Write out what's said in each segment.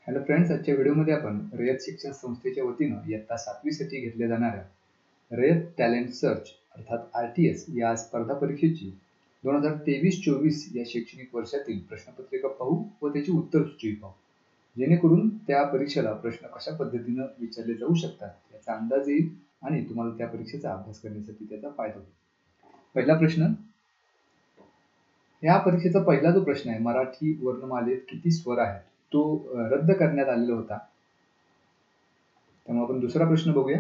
Hello friends, आजच्या व्हिडिओमध्ये आपण रयत शिक्षण संस्थेच्या वतीनं इयत्ता 7वी साठी घेतल्या जाणाऱ्या रयत टॅलेंट सर्च अर्थात RTS या स्पर्धा परीक्षेची 2023-24 या शैक्षणिक वर्षातील प्रश्नपत्रिका पाहू व त्याची उत्तरसूची पाहू, जेणेकरून त्या परीक्षेला प्रश्न कशा पद्धतीनं विचारले जाऊ शकतात याचा अंदाज येईल आणि तुम्हाला त्या परीक्षेचा अभ्यास करण्यासाठी त्याचा फायदा होईल. पहिला प्रश्न, या परीक्षेचा पहिला जो प्रश्न आहे, मराठी वर्णमालेत किती स्वर आहेत, तो रद्द करण्यात आलेला होता. त्यामुळे आपण दुसरा प्रश्न बघूया.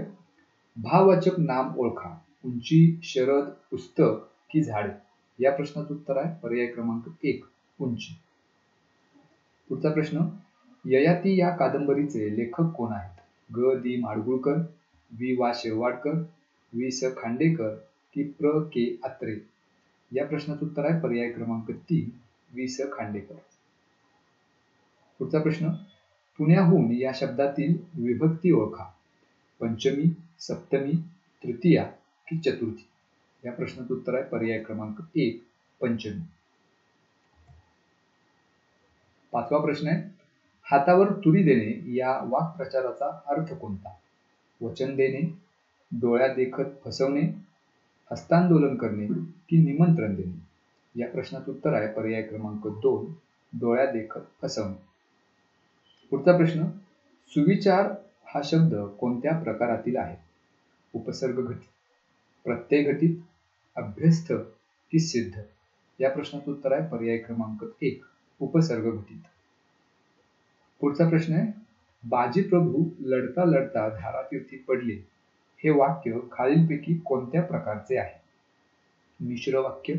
भाववाचक नाम ओळखा. उंची, शरद, पुस्तक की झाडे? या प्रश्नाचं उत्तर आहे पर्याय क्रमांक 1 उंची. पुढचा प्रश्न, ययाती या कादंबरीचे लेखक कोण आहेत? ग. दी. माडगूळकर, वि. वा. शिरवाडकर, वि. स. खांडेकर की प्र. के. अत्रे? या प्रश्नाचं उत्तर आहे पर्याय क्रमांक 3 वि. स. खांडेकर. पुढचा प्रश्न, पुण्याहून या शब्दातील विभक्ती ओळखा. पंचमी, सप्तमी, तृतीया की चतुर्थी? या प्रश्नाचं उत्तर आहे पर्याय क्रमांक 1 पंचमी. पाचवा प्रश्न आहे, हातावर तुरी देणे या वाक्प्रचाराचा अर्थ कोणता? वचन देणे, डोळ्या देखत फसवणे, हस्तांदोलन करणे की निमंत्रण देणे? या प्रश्नाचं उत्तर आहे पर्याय क्रमांक 2 डोळ्या देखत फसवणे. पुढचा प्रश्न, सुविचार हा शब्द कोणत्या प्रकारातील आहे? उपसर्ग घटित, प्रत्यय घटित, अभ्यस्त की सिद्ध? या प्रश्नाचं उत्तर आहे पर्याय क्रमांक 1 उपसर्ग घटित. पुढचा प्रश्न आहे, बाजी प्रभू लढता लढता धारातीर्थी पडले हे वाक्य खालीलपैकी कोणत्या प्रकारचे आहे? मिश्र वाक्य,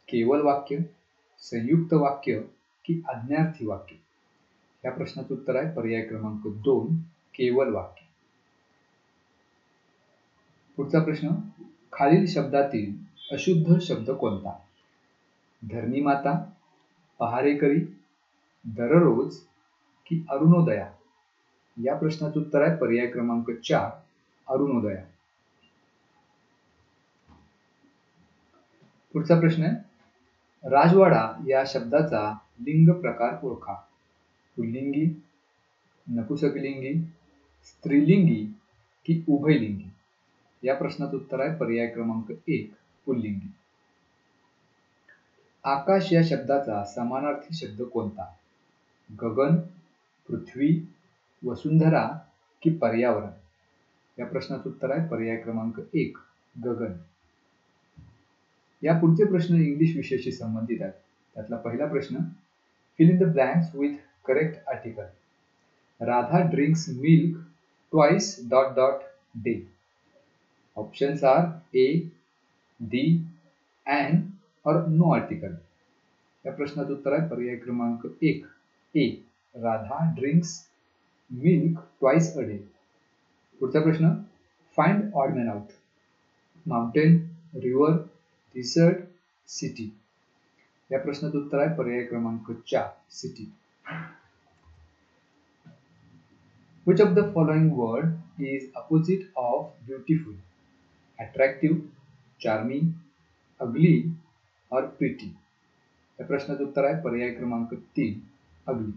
केवल वाक्य, संयुक्त वाक्य की आज्ञार्थी वाक्य? या प्रश्नाचं उत्तर आहे पर्याय क्रमांक 2 केवल वाक्य. पुढचा प्रश्न, खालील शब्दातील अशुद्ध शब्द कोणता? धरणी माता, पहारेकरी, दररोज की अरुणोदया? या प्रश्नाचं उत्तर आहे पर्याय क्रमांक 4 अरुणोदया. पुढचा प्रश्न आहे, राजवाडा या शब्दाचा लिंग प्रकार ओळखा. पुल्लिंगी, नपुंसकलिंगी, स्त्रीलिंगी की उभयलिंगी? या प्रश्नाचं उत्तर आहे पर्याय क्रमांक 1 पुल्लिंगी. आकाश या शब्दाचा समानार्थी शब्द कोणता? गगन, पृथ्वी, वसुंधरा की पर्यावरण? या प्रश्नाचं उत्तर आहे पर्याय क्रमांक 1 गगन. या पुढचे प्रश्न इंग्लिश विषयाशी संबंधित आहेत. त्यातला पहिला प्रश्न, fill in the blanks with correct article. Radha drinks milk twice ... day. Options are A, the, an और नो आर्टिकल. या प्रश्नाचं उत्तर आहे पर्याय क्रमांक 1 A, Radha drinks milk twice a day. पुढचा प्रश्न, find odd man out. Mountain, river, desert, city? या प्रश्नाचं उत्तर आहे पर्याय क्रमांक 4 city. Which of the following word is opposite of beautiful? Attractive, charming, ugly or pretty? या प्रश्नाचं उत्तर आहे पर्याय क्रमांक 3 ugly.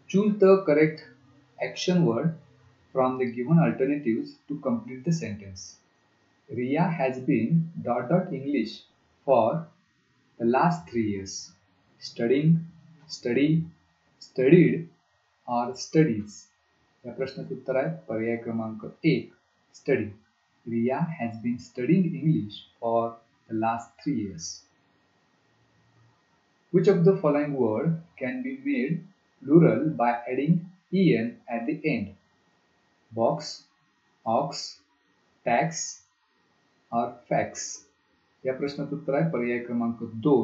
Choose the correct action word from the given alternatives to complete the sentence. Riya has been ... English for the last 3 years. Studying, study, studied or studies? या प्रश्नाचं उत्तर आहे पर्याय क्रमांक 1 study. Riya has been studying English for the last 3 years. Which of the following word can be made plural by adding en at the end? Box, ox, tax or fax? या प्रश्नाचं उत्तर आहे पर्याय क्रमांक 2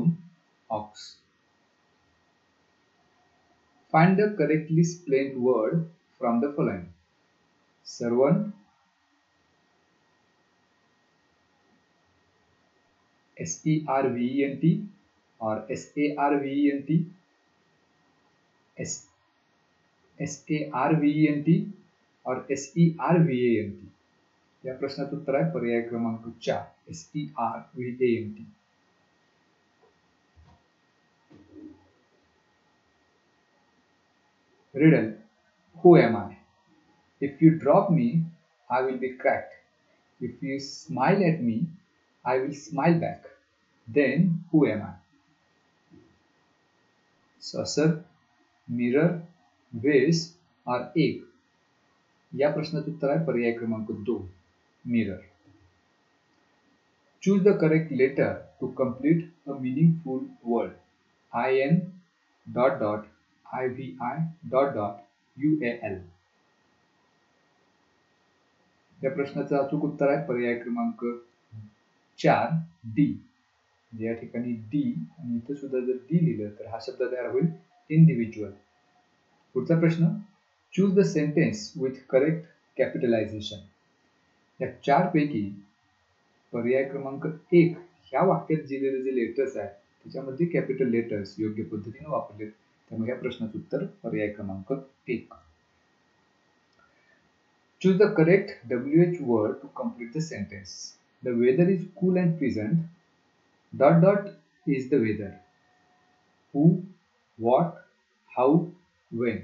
ox. Find the correctly spelled word from the following. Servant, SERVENT or SARVENT, SARVENT or SERVANT? या प्रश्नाचं उत्तर आहे पर्याय क्रमांक 4 SERVANT. Riddle. Who am I? If you drop me, I will be cracked. If you smile at me, I will smile back. Then who am I? Saucer, mirror, vase or egg? या प्रश्नाचं उत्तर आहे पर्याय क्रमांक 2, mirror. Choose the correct letter to complete a meaningful word. IN dot dot IVI dot dot UAL. या प्रश्नाचं अचूक उत्तर आहे पर्याय क्रमांक 4, D. या ठिकाणी D आणि इथे सुद्धा जर D लिहिलं तर हा शब्द तयार होईल इंडिव्हिज्युअल. पुढचा प्रश्न. Choose the sentence with correct capitalisation. या 4 पैकी पर्याय क्रमांक 1 ह्या वाक्यात दिलेले जे लेटर्स आहेत त्याच्यामध्ये कॅपिटल लेटर्स योग्य पद्धतीने वापरलेत, त्यामुळे या प्रश्नाचं उत्तर पर्याय क्रमांक 1. Choose the correct WH word to complete the sentence. The weather is cool and pleasant. Dot dot is the weather. Who, what, how, when.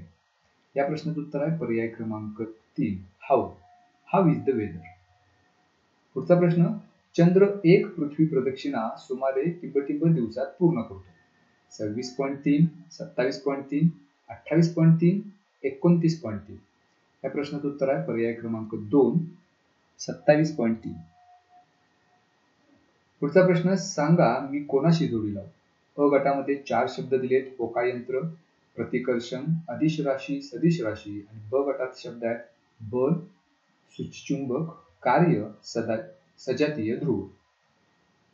या प्रश्नाचं उत्तर आहे पर्याय क्रमांक 3, how. How is the weather. पुढचा प्रश्न. चंद्र एक पृथ्वी प्रदक्षिणा सुमारे तिब्बतिब्ब दिवसात पूर्ण करतो. 26.3, 27.3, 28.3, 29.3. या प्रश्नाचं उत्तर आहे पर्याय क्रमांक 2, 27.3. पुढचा प्रश्न. सांगा मी कोणाशी जोडी लावू. अ गटामध्ये 4 शब्द दिलेत. होकायंत्र, प्रतिकर्षण, अदिश राशी, सदिश राशी आणि ब गटात शब्द आहेत बल, सूचीचुंबक, कार्य, सजातीय ध्रुव.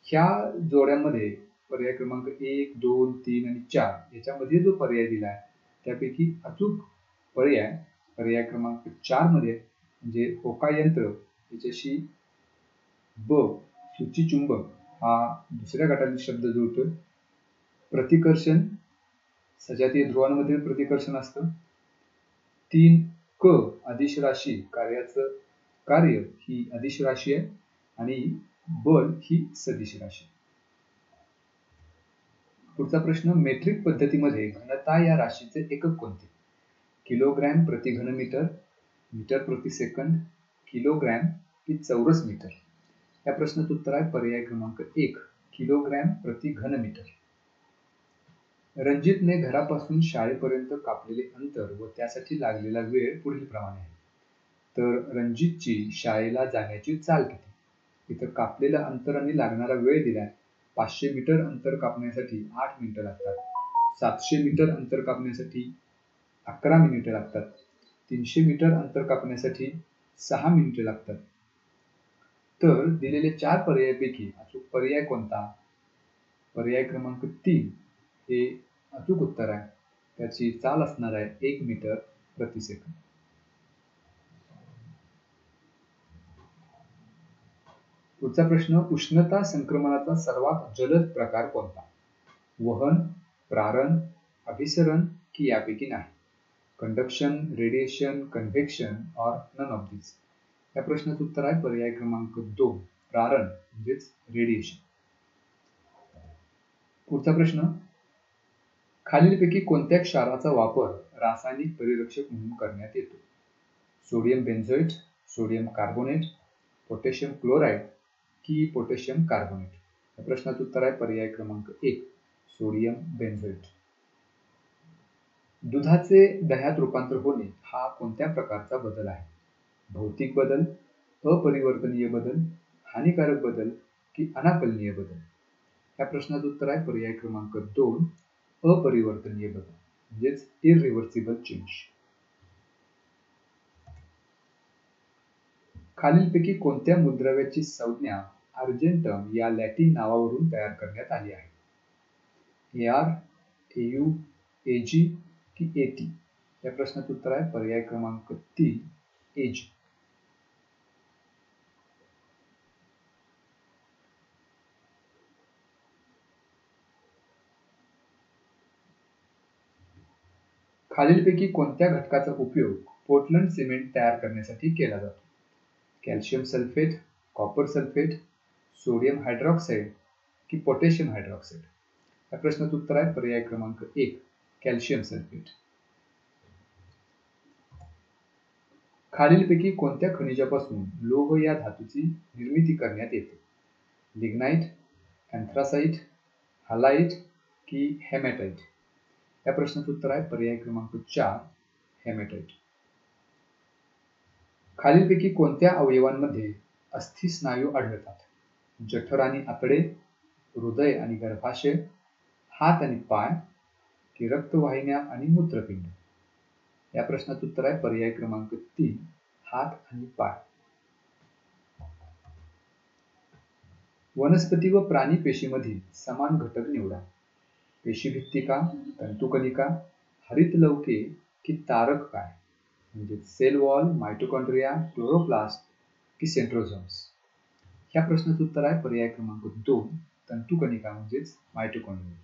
ह्या जोड्यांमध्ये पर्याय क्रमांक 1, 2, 3 आणि 4 याच्यामध्ये जो पर्याय दिला आहे त्यापैकी अचूक पर्याय क्रमांक 4 मध्ये म्हणजे होकायंत्र याच्याशी ब सूचीचुंबक हा दुसऱ्या गटातील शब्द जुळतोय. प्रतिकर्षण सजातीय ध्रुवांमध्ये प्रतिकर्षण असतं. 3 क अदिश राशी कार्याचं कार्य ही अदिश राशी आहे आणि बल ही सदिश राशी. पुढचा प्रश्न. मेट्रिक पद्धतीमध्ये घनता या राशीचे एकक कोणते. किलोग्रॅम प्रति घनमीटर, मीटर प्रति सेकंद, किलोग्रॅम की चौरस मीटर. या प्रश्नाचं उत्तर आहे पर्याय क्रमांक 1, किलोग्रॅम प्रति घनमीटर. रणजितने घरापासून शाळेपर्यंत कापलेले अंतर व त्यासाठी लागलेला वेळ पुढील प्रमाणे आहे. तर रणजितची शाळेला जाण्याची चाल किती. इथं कापलेलं अंतर आणि लागणारा वेळ दिलाय. 500 मीटर अंतर कापण्यासाठी 8 मिनिटं लागतात. 700 मीटर अंतर कापण्यासाठी 11 मिनिटे लागतात. 300 मीटर अंतर कापण्यासाठी 6 मिनिटे लागतात. तर दिलेले 4 पर्यायापैकी अचूक पर्याय कोणता. पर्याय क्रमांक 3 हे अचूक उत्तर आहे. त्याची चाल असणार आहे 1 मीटर प्रति सेकंद. पुढचा प्रश्न. उष्णता संक्रमणाचा सर्वात जलद प्रकार कोणता. वहन, प्रारण, अभिसरण की यापैकी नाही. कंडक्शन, रेडिएशन, कन्व्हेक्शन और नन ऑफ दिस. या प्रश्नाचं उत्तर आहे पर्याय क्रमांक 2, प्रारण म्हणजेच रेडिएशन. पुढचा प्रश्न. खालीलपैकी कोणत्या क्षाराचा वापर रासायनिक परिरक्षक म्हणून करण्यात येतो. Sodium benzoate, sodium carbonate, potassium chloride की पोटॅशियम कार्बोनेट. या प्रश्नाचं उत्तर आहे पर्याय क्रमांक 1, सोडियम बेन्झोएट. दुधाचे दह्यात रूपांतर होणे हा कोणत्या प्रकारचा बदल आहे. भौतिक बदल, अपरिवर्तनीय बदल, हानिकारक बदल की अनाकलनीय बदल. या प्रश्नाचं उत्तर आहे पर्याय क्रमांक 2, अपरिवर्तनीय बदल म्हणजेच इरिव्हर्सिबल चेंज. खालीलपैकी कोणत्या मूलद्रव्याची संज्ञा अर्जेंटम या लॅटिन नावावरून तयार करण्यात आली आहे. AR, AU, AG की AT. या प्रश्नाचं उत्तर आहे पर्याय क्रमांक 3, AG. खालीलपैकी कोणत्या घटकाचा उपयोग पोर्टलँड सिमेंट तयार करण्यासाठी केला जातो. Calcium sulphate, copper sulphate, sodium hydroxide की पोटॅशियम हायड्रॉक्साईड. या प्रश्नाचं उत्तर आहे पर्याय क्रमांक 1, कॅल्शियम सल्फेट. खालीलपैकी कोणत्या खनिजापासून लोह या धातूची निर्मिती करण्यात येते? लिग्नाइट, अँथ्रासाइट, हालाइट की हेमॅटाइट? या प्रश्नाचं उत्तर आहे पर्याय क्रमांक 4 हेमॅटाइट. खालीलपैकी कोणत्या अवयवांमध्ये अस्थि स्नायू आढळतात? जठर आणि आतडे, हृदय आणि गर्भाशय, हात आणि पाय की रक्तवाहिन्या आणि मूत्रपिंड? या प्रश्नाचं उत्तर आहे पर्याय क्रमांक 3 हात आणि पाय. वनस्पती व प्राणी पेशीमधील समान घटक निवडा. पेशीभित्तिका, तंतुकणिका, हरितलवके की तारक काय? म्हणजे सेल वॉल, मायटोकॉन्ड्रिया, क्लोरोप्लास्ट की सेंट्रोझोम्स? ह्या प्रश्नाचं उत्तर आहे पर्याय क्रमांक 2 तंतुकणिका म्हणजेच मायटोकॉन्ड्रिया.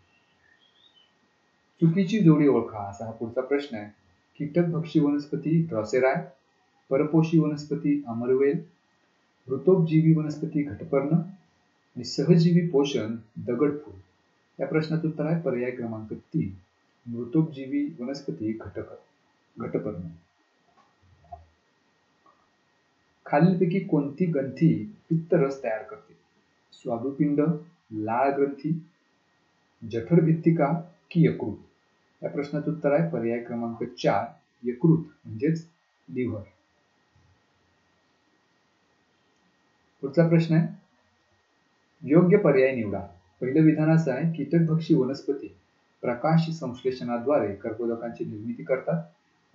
चुकीची जोडी ओळखा असा हा पुढचा प्रश्न आहे. कीटकभक्षी वनस्पती ड्रॉसेराय, परपोषी वनस्पती अमरवेल, ऋतोपजीवी वनस्पती घटपर्ण आणि सहजीवी पोषण दगडफूल? या प्रश्नाचं उत्तर आहे पर्याय क्रमांक 3 मृतोपजीवी वनस्पती घटपर्ण. खालीलपैकी कोणती ग्रंथी पित्तरस तयार करते? स्वादुपिंड, लाळ ग्रंथी, जठरभित्तिका की यकृत? या प्रश्नाचं उत्तर आहे पर्याय क्रमांक 4 यकृत म्हणजेच लिव्हर. पुढचा प्रश्न आहे योग्य पर्याय निवडा. पहिलं विधान असं आहे कीटकभक्षी वनस्पती प्रकाश संश्लेषणाद्वारे कर्बोदकांची निर्मिती करतात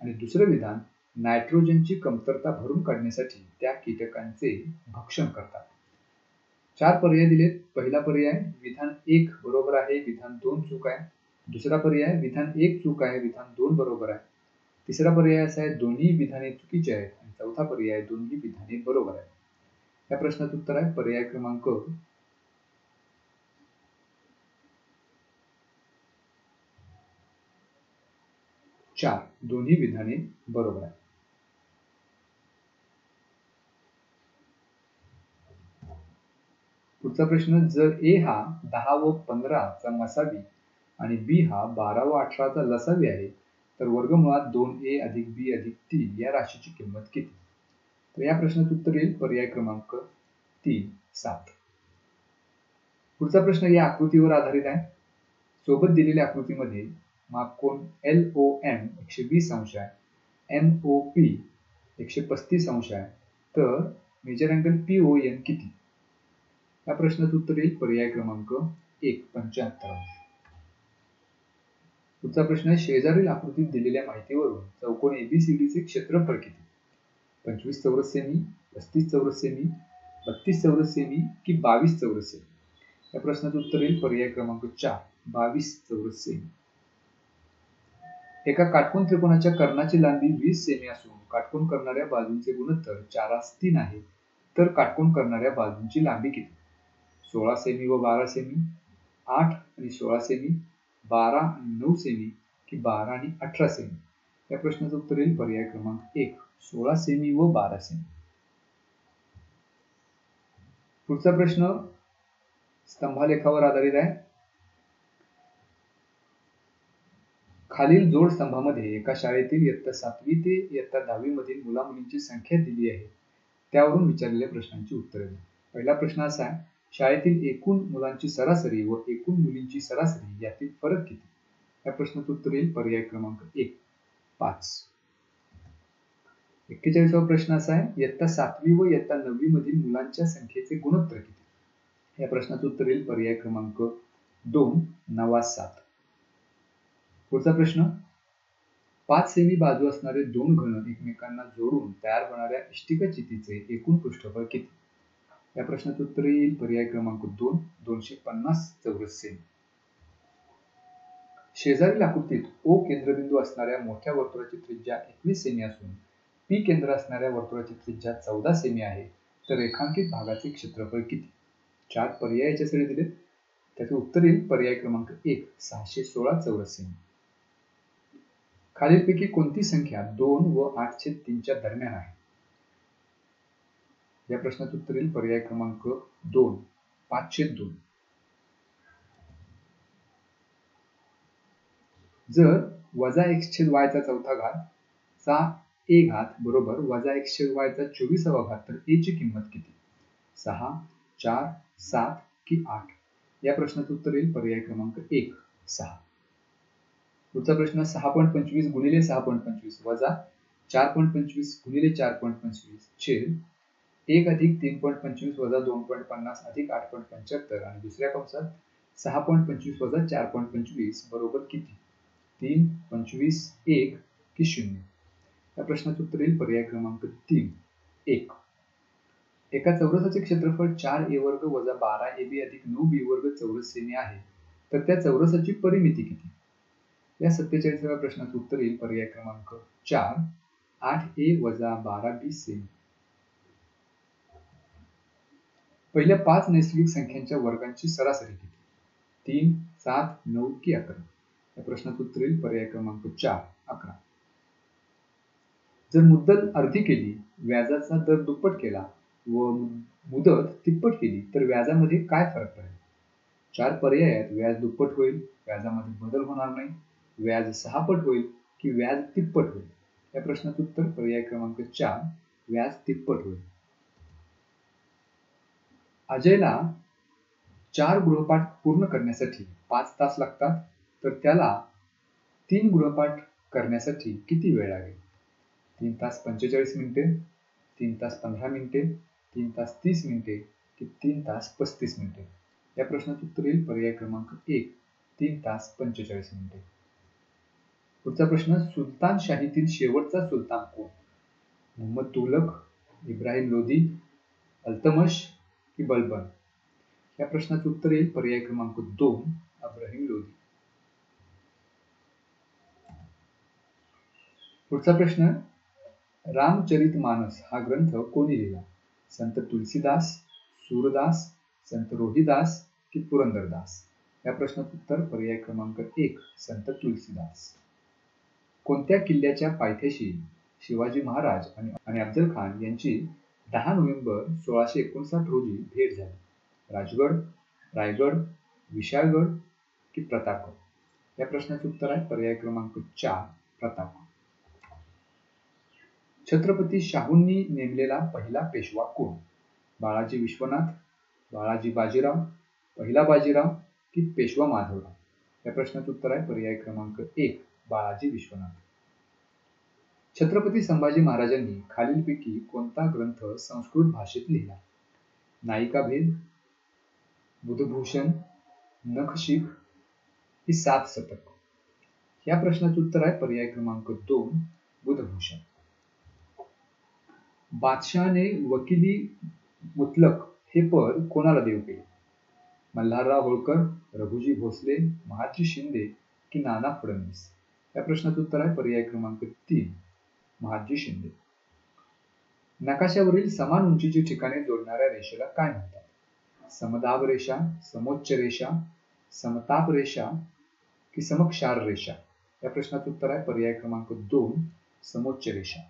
आणि दुसरं विधान नायट्रोजनची कमतरता भरून काढण्यासाठी त्या कीटकांचे भक्षण करतात. 4 पर्याय दिलेत. पहिला पर्याय विधान 1 बरोबर आहे, विधान 2 चूक आहे. दुसरा पर्याय विधान 1 चूक आहे, विधान 2 बरोबर आहे. तिसरा पर्याय असा आहे दोन्ही विधाने चुकीची आहेत आणि चौथा पर्याय दोन्ही विधाने बरोबर आहे. या प्रश्नाचं उत्तर आहे पर्याय क्रमांक 4 दोन्ही विधाने बरोबर आहे. पुढचा प्रश्न जर ए हा 10 व 15 चा मसावी आणि बी हा 12 व 18 चा लसावी आहे तर वर्गमुळात 2a अधिक b अधिक 3 या राशीची किंमत किती? तर या प्रश्नाचं उत्तर येईल पर्याय क्रमांक 3 7. पुढचा प्रश्न या आकृतीवर आधारित आहे. सोबत दिलेल्या आकृतीमध्ये मापकोन LOM 120 अंश आहे, MOP 135 अंश आहे, तर मेजर अँगल PON किती? या प्रश्नाचं उत्तर येईल पर्याय क्रमांक 1 75 अंश. पुढचा प्रश्न शेजारील आकृतीत दिलेल्या माहितीवरून चौकोन ABCDचे क्षेत्रफळ किती? 25 चौरस सेमी, 35 चौरस सेमी, 32 चौरस सेमी की 22 चौरस सेमी? या प्रश्नाचं उत्तर येईल पर्याय क्रमांक 4 22 चौरस सेमी. एका काटकोन त्रिकोणाच्या कर्णाची लांबी 20 सेमी असून काटकोन करणाऱ्या बाजूंचे गुणोत्तर 4:3 आहे तर काटकोन करणाऱ्या बाजूंची लांबी किती? 16 सेमी व 12 सेमी, 8 आणि 16 सेमी, 12 आणि 9 सेमी की 12 आणि 18 सेमी? या प्रश्नाचं उत्तर येईल पर्याय क्रमांक 1 16 सेमी व 12 सेमी. पुढचा प्रश्न स्तंभालेखावर आधारित आहे. खालील जोड स्तंभामध्ये एका शाळेतील इयत्ता 7वी ते इयत्ता 10वी मधील मुला मुलींची संख्या दिली आहे त्यावरून विचारलेल्या प्रश्नांची उत्तरे द्या. पहिला प्रश्न असा आहे शाळेतील एकूण मुलांची सरासरी व एकूण मुलींची सरासरी यातील फरक किती? या प्रश्नाचं उत्तर येईल पर्याय क्रमांक 1 5. 41वा प्रश्न असा आहे इयत्ता 7वी व इयत्ता 9वी मधील मुलांच्या संख्येचे गुणोत्तर किती? या प्रश्नाचं उत्तर येईल पर्याय क्रमांक 2 9:7. पुढचा प्रश्न 5 सेमी बाजू असणारे दोन घन एकमेकांना जोडून तयार होणाऱ्या इष्टिकाचितीचे एकूण पृष्ठफळ किती? या प्रश्नाचं उत्तर येईल पर्याय क्रमांक 2 250 चौरस सेमी. शेजारील आकृतीत O केंद्रबिंदू असणाऱ्या मोठ्या वर्तुळाची त्रिज्या 21 सेमी असून P केंद्र असणाऱ्या वर्तुळाची त्रिज्या 14 सेमी आहे तर रेखांकित भागाचे क्षेत्रफळ किती? 4 पर्याय याच्यासाठी दिलेत. त्याचे उत्तर येईल पर्याय क्रमांक 1 616 चौरस सेमी. खालीलपैकी कोणती संख्या 2 व 8/3 च्या दरम्यान आहे? या प्रश्नाचं उत्तर येईल पर्याय क्रमांक 2 5/2. जर -x/y चा चौथा घात चा ए घात बरोबर वजा x/y चा 24वा घात, तर ए ची किंमत किती? 6, 4, 7 की 8? या प्रश्नाचं उत्तर येईल पर्याय क्रमांक 1, 6. पुढचा प्रश्न 6.25 गुणिले 6.25 वजा 4.25 गुणिले 4.25 छेद 1 अधिक 3.25 वजा 2.50 अधिक 8.75 आणि दुसऱ्या कंसात 6.25 वजा 4.25 बरोबर किती? 3, 25, 1 की 0? या प्रश्नाचं उत्तर येईल पर्याय क्रमांक 3, 1. एका चौरसाचे क्षेत्रफळ 4a वर्ग वजा 12ab अधिक 9b वर्ग चौरस सेमी आहे, तर त्या चौरसाची परिमिती किती? या 47व्या प्रश्नाचं उत्तर येईल पर्याय क्रमांक 4, 8a वजा 12b सेमी. पहिल्या 5 नैसर्गिक संख्यांच्या वर्गांची सरासरी किती? 3, 7, 9 की 11? या प्रश्नाचं उत्तर येईल पर्याय क्रमांक 4, 11. जर मुद्दल अर्धी केली, व्याजाचा दर दुप्पट केला व मुदत तिप्पट केली, तर व्याजामध्ये काय फरक पडेल? 4 पर्यायात व्याज दुप्पट होईल, व्याजामध्ये बदल होणार नाही, व्याज 6 पट होईल की व्याज तिप्पट होईल? या प्रश्नाचं उत्तर पर्याय क्रमांक 4, व्याज तिप्पट होईल. अजयला 4 गृहपाठ पूर्ण करण्यासाठी 5 तास लागतात, तर त्याला 3 गृहपाठ करण्यासाठी किती वेळ लागेल? 3 तास 45 मिनिटे, 3 तास 15 मिनिटे, 3 तास 30 मिनिटे की 3 तास 35 मिनिटे? या प्रश्नाचं उत्तर येईल पर्याय क्रमांक 1, 3 तास 45 मिनिटे. पुढचा प्रश्न सुलतानशाहीतील शेवटचा सुलतान कोण? मोहम्मद तुघलक, इब्राहिम लोदी, अल्तमश की बलबन? या प्रश्नाचं उत्तर येईल पर्याय क्रमांक 2, इब्राहिम लोदी. पुढचा प्रश्न रामचरितमानस हा ग्रंथ कोणी लिहिला? संत तुलसीदास, सूरदास, संत रोहिदास की पुरंदरदास? या प्रश्नाचं उत्तर पर्याय क्रमांक 1, संत तुलसीदास. कोणत्या किल्ल्याच्या पायथ्याशी शिवाजी महाराज आणि अफजल खान यांची 10 नोव्हेंबर 1659 रोजी भेट झाली? राजगड, रायगड, विशाळगड की प्रतापगड? या प्रश्नाचं उत्तर आहे पर्याय क्रमांक 4, प्रतापगड. छत्रपती शाहूंनी नेमलेला पहिला पेशवा कोण? बाळाजी विश्वनाथ, बाळाजी बाजीराव, पहिला बाजीराव की पेशवा माधवराव? या प्रश्नाचं उत्तर आहे पर्याय क्रमांक 1, बाळाजी विश्वनाथ. छत्रपती संभाजी महाराजांनी खालीलपैकी कोणता ग्रंथ संस्कृत भाषेत लिहिला? नायिकाभेद, बुधभूषण, नखशिख की 7 शतक? या प्रश्नाचं उत्तर आहे पर्याय क्रमांक 2, बुधभूषण. बादशहाने वकिली मुतलक हे पद कोणाला देऊ केले? मल्हारराव होळकर, रघुजी भोसले, महादजी शिंदे की नाना फडणवीस? या प्रश्नाचं उत्तर आहे पर्याय क्रमांक 3, महादजी शिंदे. नकाशावरील समान उंचीची ठिकाणे जोडणाऱ्या रेषेला काय म्हणतात? समदाब रेषा, समोच्च रेषा, समताप रेषा की समक्षार रेषा? या प्रश्नाचं उत्तर आहे पर्याय क्रमांक 2, समोच्च रेषा.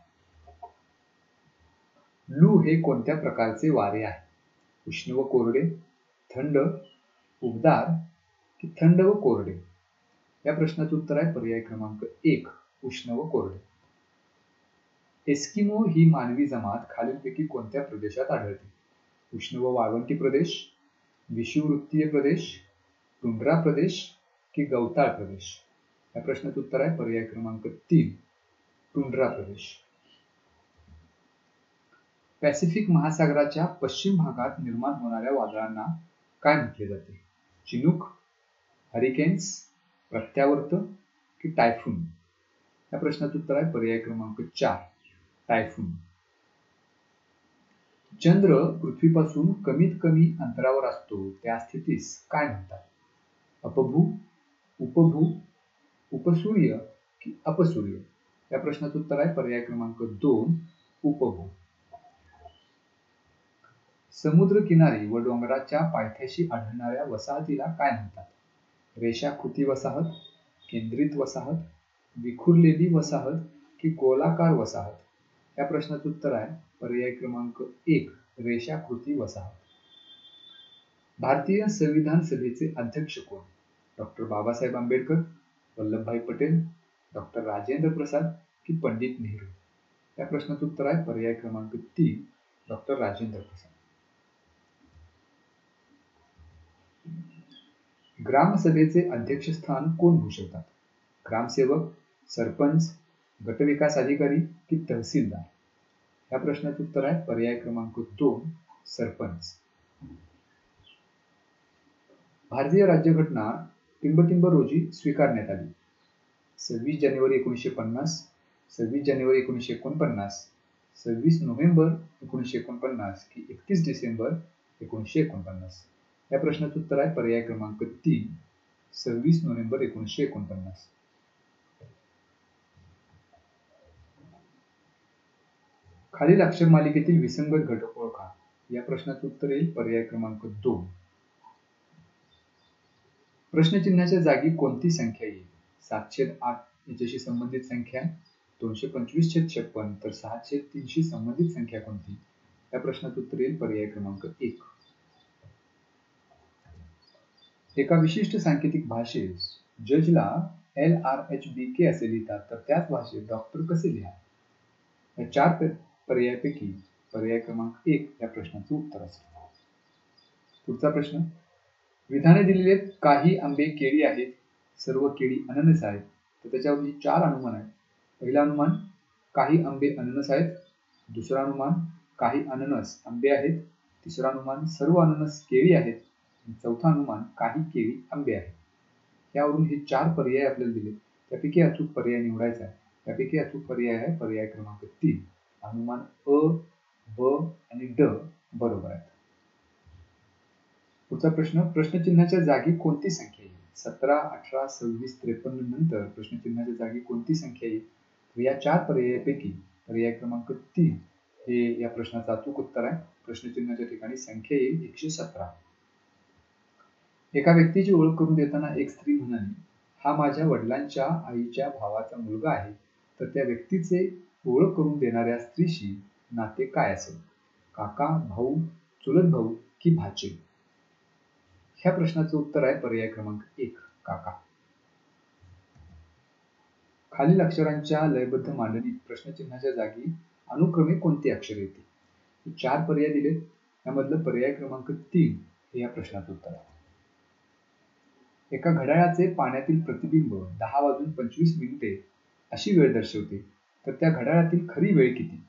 लू हे कोणत्या प्रकारचे वारे आहे? उष्ण व कोरडे, थंड, उबदार की थंड व कोरडे? या प्रश्नाचं उत्तर आहे पर्याय क्रमांक 1, उष्ण व कोरडे. एस्किमो ही मानवी जमात खालीलपैकी कोणत्या प्रदेशात आढळते? उष्ण व वाळवंटी प्रदेश, विषुववृत्तीय प्रदेश, टुंड्रा प्रदेश की गवताळ प्रदेश? या प्रश्नाचं उत्तर आहे पर्याय क्रमांक 3, टुंड्रा प्रदेश. पॅसिफिक महासागराच्या पश्चिम भागात निर्माण होणाऱ्या वादळांना काय म्हटले जाते? चिनूक, हरिकेन्स, प्रत्यावर्त की टायफून? या प्रश्नाचं उत्तर आहे पर्याय क्रमांक 4, टायफून. चंद्र पृथ्वीपासून कमीत कमी अंतरावर असतो त्या स्थितीस काय म्हणतात? अपभू, उपभू, उपसूर्य की अपसूर्य? या प्रश्नाचं उत्तर आहे पर्याय क्रमांक 2, उपभू. समुद्र किनारी व डोंगराच्या पायथ्याशी आढळणाऱ्या वसाहतीला काय म्हणतात? रेषाकृती वसाहत, केंद्रित वसाहत, विखुरलेली वसाहत की गोलाकार वसाहत? या प्रश्नाचं उत्तर आहे पर्याय क्रमांक 1, रेषाकृती वसाहत. भारतीय संविधान सभेचे अध्यक्ष कोण? डॉक्टर बाबासाहेब आंबेडकर, वल्लभभाई पटेल, डॉक्टर राजेंद्र प्रसाद की पंडित नेहरू? या प्रश्नाचं उत्तर आहे पर्याय क्रमांक 3 डॉक्टर राजेंद्र प्रसाद. ग्रामसभेचे अध्यक्षस्थान कोण भूषवतात? ग्रामसेवक, सरपंच, गटविकास अधिकारी की तहसीलदार? या प्रश्नाचं उत्तर आहे पर्याय क्रमांक 2 सरपंच. भारतीय राज्यघटना टिंबटिंब रोजी स्वीकारण्यात आली. 26 जानेवारी 1950, 26 जानेवारी 1949, 26 नोव्हेंबर 1949 की 31 डिसेंबर 1949? या प्रश्नाचं उत्तर आहे पर्याय क्रमांक 3 26 नोव्हेंबर 1949. खालील अक्षरमालिकेतील विसंगत घटक ओळखा. या प्रश्नाचं उत्तर येईल पर्याय क्रमांक 2. प्रश्नचिन्हाच्या जागी कोणती संख्या येईल? 7/8 याच्याशी संबंधित संख्या, 225/56 तर 6/3 शी संबंधित संख्या कोणती? या प्रश्नाचं उत्तर येईल पर्याय क्रमांक 1. एका विशिष्ट सांकेतिक भाषेत जजला LRHBK असे लिहितात, तर त्याच भाषेत डॉक्टर कसे लिहा? या 4 पर्यायापैकी पर्याय क्रमांक 1 या प्रश्नाचं उत्तर असेल. पुढचा प्रश्न. विधाने दिलेले काही आंबे केळी आहेत, सर्व केळी अननस आहेत, तर त्याच्यावरती 4 अनुमान आहेत. पहिला अनुमान काही आंबे अननस आहेत, दुसरा अनुमान काही अननस आंबे आहेत, तिसरा अनुमान सर्व अननस केळी आहेत, चौथा अनुमान काही केळी आंबे आहेत. यावरून हे 4 पर्याय आपल्याला दिले, त्यापैकी अचूक पर्याय निवडायचा आहे. त्यापैकी अचूक पर्याय आहे पर्याय क्रमांक 3. अनुमान अ, ब आणि ड बरोबर आहेत. पुढचा प्रश्न. प्रश्नचिन्हाच्या जागी कोणती संख्या येईल? 17, 18, 26, 53 नंतर प्रश्नचिन्हाच्या जागी कोणती संख्या येईल? तर या 4 पर्यायापैकी पर्याय क्रमांक 3 हे या प्रश्नाचं अचूक उत्तर आहे. प्रश्नचिन्हाच्या ठिकाणी संख्या येईल 117. एका व्यक्तीची ओळख करून देताना एक स्त्री म्हणाली, हा माझ्या वडिलांच्या आईच्या भावाचा मुलगा आहे, तर त्या व्यक्तीचे ओळख करून देणाऱ्या स्त्रीशी नाते काय असेल? काका, भाऊ, चुलत भाऊ की भाचे? ह्या प्रश्नाचं उत्तर आहे पर्याय क्रमांक 1 काका. खालील अक्षरांच्या लयबद्ध मांडणीत प्रश्नचिन्हाच्या जागी अनुक्रमे कोणती अक्षरे येतील? 4 पर्याय दिलेत, त्यामधलं पर्याय क्रमांक 3 हे या प्रश्नाचं उत्तर आहे. एका घड्याळाचे पाण्यातील प्रतिबिंब 10:25 अशी वेळ दर्शवते, तर त्या घड्याळातील खरी वेळ किती?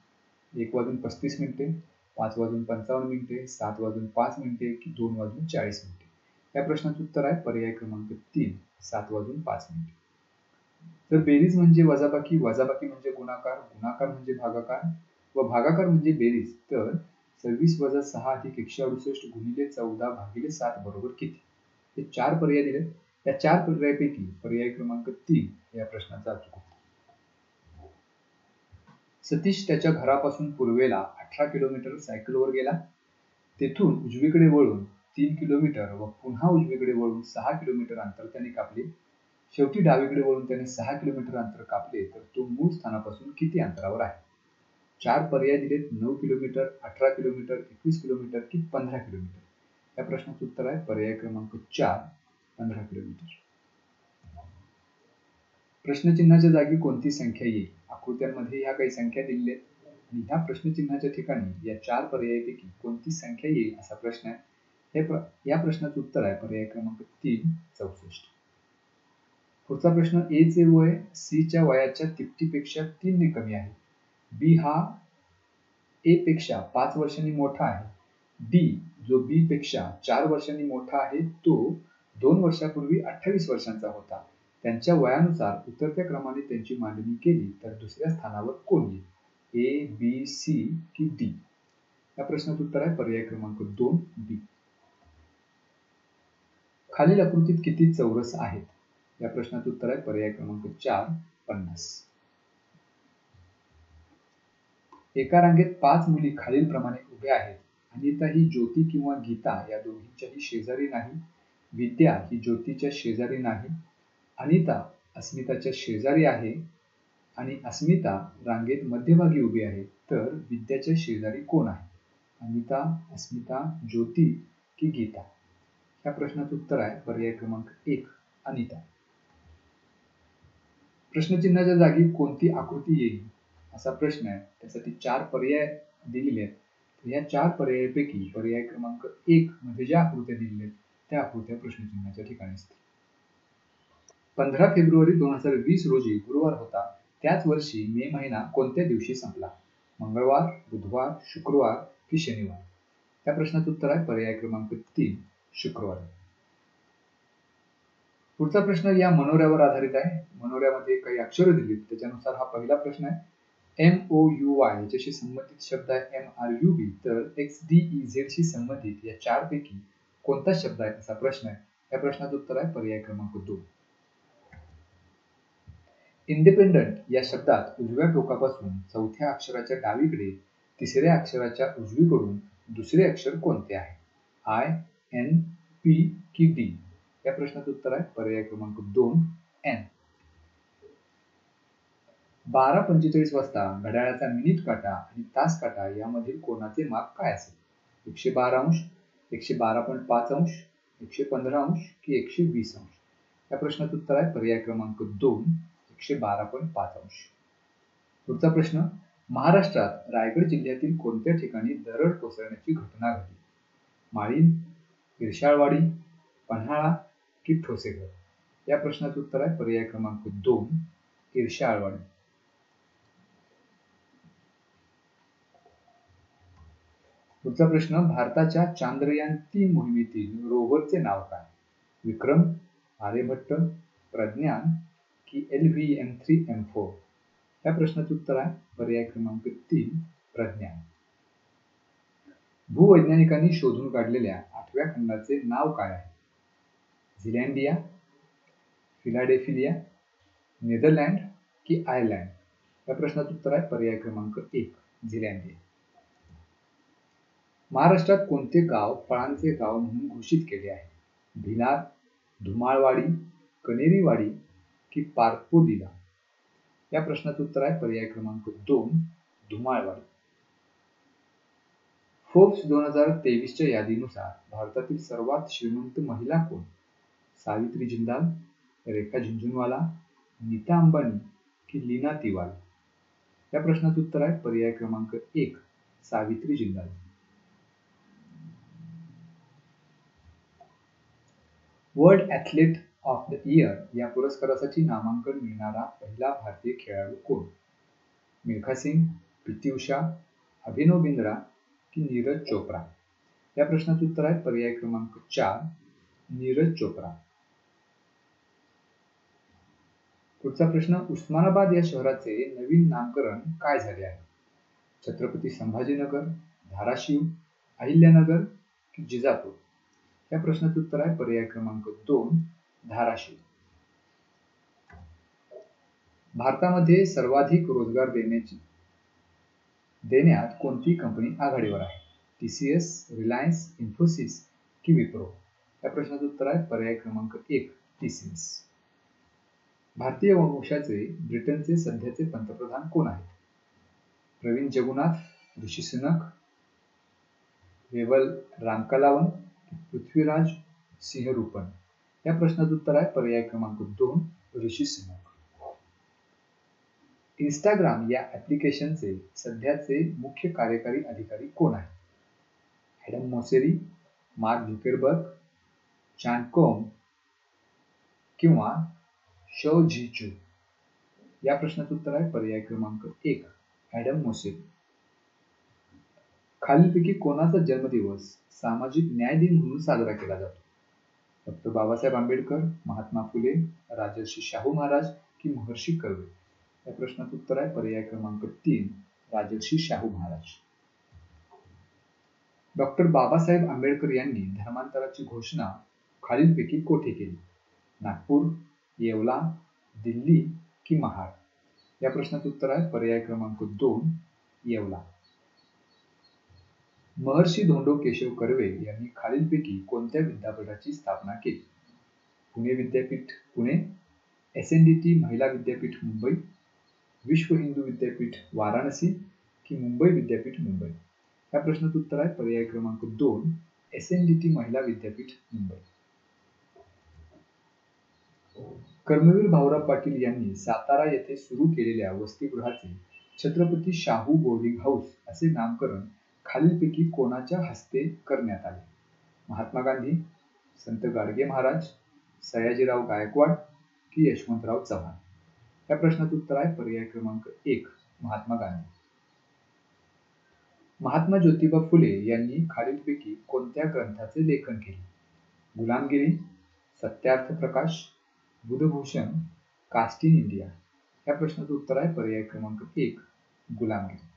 1:35, 5:55, 7:05 की 2:40? या प्रश्नाचं उत्तर आहे पर्याय क्रमांक 3 7:05. तर बेरीज म्हणजे वजाबाकी, वजाबाकी म्हणजे गुणाकार, गुणाकार म्हणजे भागाकार व भागाकार म्हणजे बेरीज, तर 26 - 6 + 168 × 14/7 बरोबर किती? हे 4 पर्याय दिले. या 4 पर्यायापैकी पर्याय क्रमांक 3 या प्रश्नाचा अचूक उत्तर. सतीश त्याच्या घरापासून पूर्वेला 18 किलोमीटर सायकलवर गेला. तेथून उजवीकडे वळून 3 किलोमीटर व पुन्हा उजवीकडे वळून 6 किलोमीटर अंतर त्याने कापले. शेवटी डावीकडे वळून त्याने 6 किलोमीटर अंतर कापले, तर तो मूळ स्थानापासून किती अंतरावर आहे? 4 पर्याय दिलेत. 9 किलोमीटर, 18 किलोमीटर, 21 किलोमीटर की 15 किलोमीटर? या प्रश्नाचं उत्तर आहे पर्याय क्रमांक 4 15 किलोमीटर. प्रश्नचिन्हाच्या जागी कोणती संख्या येईल? आकृत्यांमध्ये ह्या काही संख्या दिलेल्या आहेत आणि ह्या प्रश्नचिन्हाच्या ठिकाणी या 4 पर्यायापैकी कोणती संख्या येईल असा प्रश्न आहे. या प्रश्नाचं उत्तर आहे पर्याय क्रमांक 3 64. पुढचा प्रश्न. ए चे वय सी च्या वयाच्या तिपटीपेक्षा 3 ने कमी आहे. बी हा ए पेक्षा 5 वर्षांनी मोठा आहे. डी जो बी पेक्षा 4 वर्षांनी मोठा आहे तो 2 वर्षापूर्वी 28 वर्षांचा होता. त्यांच्या वयानुसार उतरत्या क्रमाने त्यांची मांडणी केली तर दुसऱ्या स्थानावर कोण येईल? ए, बी, सी की डी? या प्रश्नाचं उत्तर आहे पर्याय क्रमांक 2 बी. खालील आकृतीत किती चौरस आहेत? या प्रश्नाचं उत्तर आहे पर्याय क्रमांक 4 50. एका रांगेत 5 मुली खालीलप्रमाणे उभ्या आहेत. अनिता ही ज्योती किंवा गीता या दोघींच्याही शेजारी नाही. विद्या ही ज्योतीच्या शेजारी नाही. अनिता अस्मिताच्या शेजारी आहे आणि अस्मिता रांगेत मध्यभागी उभी आहे, तर विद्याच्या शेजारी कोण आहे? अनिता, अस्मिता, ज्योती की गीता? या प्रश्नाचं उत्तर आहे पर्याय क्रमांक 1 अनिता. प्रश्नचिन्हाच्या जागी कोणती आकृती येईल? असा प्रश्न आहे. त्यासाठी 4 पर्याय दिलेले आहेत. या 4 पर्यायापैकी पर्याय क्रमांक 1 मध्ये ज्या आकृत्या दिलेल्या आहेत त्या आकृत्या प्रश्नचिन्हाच्या ठिकाणी असतील. 15 फेब्रुवारी 2020 रोजी गुरुवार होता. त्याच वर्षी मे महिना कोणत्या दिवशी संपला? मंगळवार, बुधवार, शुक्रवार की शनिवार? त्या प्रश्नाचं उत्तर आहे पर्याय क्रमांक 3 शुक्रवार. पुढचा प्रश्न या मनोऱ्यावर आधारित आहे. मनोऱ्यामध्ये काही अक्षरं दिलीत, त्याच्यानुसार हा पहिला प्रश्न आहे. MOUY याच्याशी संबंधित शब्द आहे MRUB, तर XDEZ शी संबंधित या 4 पैकी कोणता शब्द आहे असा प्रश्न आहे. या प्रश्नाचं उत्तर आहे पर्याय क्रमांक 2. इंडिपेंडंट या शब्दात उजव्या टोकापासून चौथ्या अक्षराच्या डावीकडे तिसऱ्या अक्षराच्या उजवीकडून दुसरे अक्षर कोणते आहे? I, N, P की D? या प्रश्नाचं उत्तर आहे पर्याय क्रमांक 2 N. 12:45 वाजता घड्याळाचा मिनिट काटा आणि तास काटा यामधील कोनाचे माप काय असेल? 112 अंश, 112.5 अंश, 115 अंश की 120 अंश? या प्रश्नाचं उत्तर आहे पर्याय क्रमांक 2 112.5 अंश. पुढचा प्रश्न. महाराष्ट्रात रायगड जिल्ह्यातील कोणत्या ठिकाणी दरड कोसळण्याची घटना घडली? माळीण, इर्शाळवाडी, पन्हाळा की ठोसेघर? या प्रश्नाचं उत्तर आहे पर्याय क्रमांक 2 इर्शाळवाडी. पुढचा प्रश्न. भारताच्या चांद्रयान 3 मोहिमेतील रोव्हरचे नाव काय? विक्रम, आर्यभट्ट, प्रज्ञान की LVM-3M4? या प्रश्नाचं उत्तर आहे पर्याय क्रमांक 3 प्रज्ञान. भूवैज्ञानिकांनी शोधून काढलेल्या 8व्या खंडाचे नाव काय आहे? झिलँडिया, फिलाडेल्फिया, नेदरलँड की आयर्लंड? या प्रश्नाचं उत्तर आहे पर्याय क्रमांक 1 झिलँडिया. महाराष्ट्रात कोणते गाव फळांचे गाव म्हणून घोषित केले आहे? भिलार, धुमाळवाडी, कनेरीवाडी की पारपोदिला? या प्रश्नाचं उत्तर आहे पर्याय क्रमांक 2 धुमाळवाडी. फोर्ब्स 2023च्या यादीनुसार भारतातील सर्वात श्रीमंत महिला कोण? सावित्री जिंदाल, रेखा झुनझुनवाला, नीता अंबानी की लीना तिवाल? या प्रश्नाचं उत्तर आहे पर्याय क्रमांक 1 Savitri Jindal. World athlete of the year या पुरस्कारासाठी नामांकन मिळणारा पहिला भारतीय खेळाडू कोण? मिल्खा सिंग, पी.टी. उषा, अभिनव बिंद्रा की नीरज चोप्रा? या प्रश्नाचं उत्तर आहे पर्याय क्रमांक 4 नीरज चोप्रा. पुढचा प्रश्न. उस्मानाबाद या शहराचे नवीन नामकरण काय झाले आहे? छत्रपती संभाजीनगर, धाराशिव, अहिल्यानगर की जिजापूर? या प्रश्नाचं उत्तर आहे पर्याय क्रमांक 2 धाराशिव. भारतामध्ये सर्वाधिक रोजगार देण्यात कोणती कंपनी आघाडीवर आहे? TCS, रिलायन्स, इन्फोसिस की विप्रो? या प्रश्नाचं उत्तर आहे पर्याय क्रमांक 1 TCS. भारतीय वंशाचे ब्रिटनचे सध्याचे पंतप्रधान कोण आहेत? Pravin Jagunath, Rishi Sunak, Wavell Ramkalawan, Prithviraj सिंहरूपन? या प्रश्नाचं उत्तर आहे पर्याय क्रमांक 2 ऋषी सुनक. इंस्टाग्राम या ऍप्लिकेशनचे सध्याचे मुख्य कार्यकारी अधिकारी कोण आहेत? ॲडम मोसेरी, मार्क झुकरबर्ग, चान कोंग किंवा शौ झी चू? या प्रश्नाचं उत्तर आहे पर्याय क्रमांक 1 ॲडम मोसेरी. खालीलपैकी कोणाचा जन्मदिवस सामाजिक न्याय दिन म्हणून साजरा केला जातो? डॉक्टर बाबासाहेब आंबेडकर, महात्मा फुले, राजर्षी शाहू महाराज की महर्षी कर्वे? या प्रश्नाचं उत्तर आहे पर्याय क्रमांक 3 राजर्षी शाहू महाराज. डॉक्टर बाबासाहेब आंबेडकर यांनी धर्मांतराची घोषणा खालीलपैकी कोठे केली? नागपूर, येवला, दिल्ली की महाड? या प्रश्नाचं उत्तर आहे पर्याय क्रमांक 2 येवला. महर्षी धोंडो केशव कर्वे यांनी खालीलपैकी कोणत्या विद्यापीठाची स्थापना केली? पुणे विद्यापीठ पुणे, SNDT महिला विद्यापीठ मुंबई, विश्व हिंदू विद्यापीठ वाराणसी की मुंबई विद्यापीठ मुंबई? या प्रश्नाचं उत्तर आहे पर्याय क्रमांक 2 SNDT महिला विद्यापीठ मुंबई. कर्मवीर भाऊराव पाटील यांनी सातारा येथे सुरू केलेल्या वसतिगृहाचे छत्रपती शाहू बोर्डिंग हाऊस असे नामकरण खालीलपैकी कोणाच्या हस्ते करण्यात आले? महात्मा गांधी, संत गाडगे महाराज, सयाजीराव गायकवाड की यशवंतराव चव्हाण? या प्रश्नाचं उत्तर आहे पर्याय क्रमांक 1 महात्मा गांधी. महात्मा ज्योतिबा फुले यांनी खालीलपैकी कोणत्या ग्रंथाचे लेखन केले? गुलामगिरी, Satyarth Prakash, Budhbhushan, caste in India? या प्रश्नाचं उत्तर आहे पर्याय क्रमांक 1 गुलामगिरी.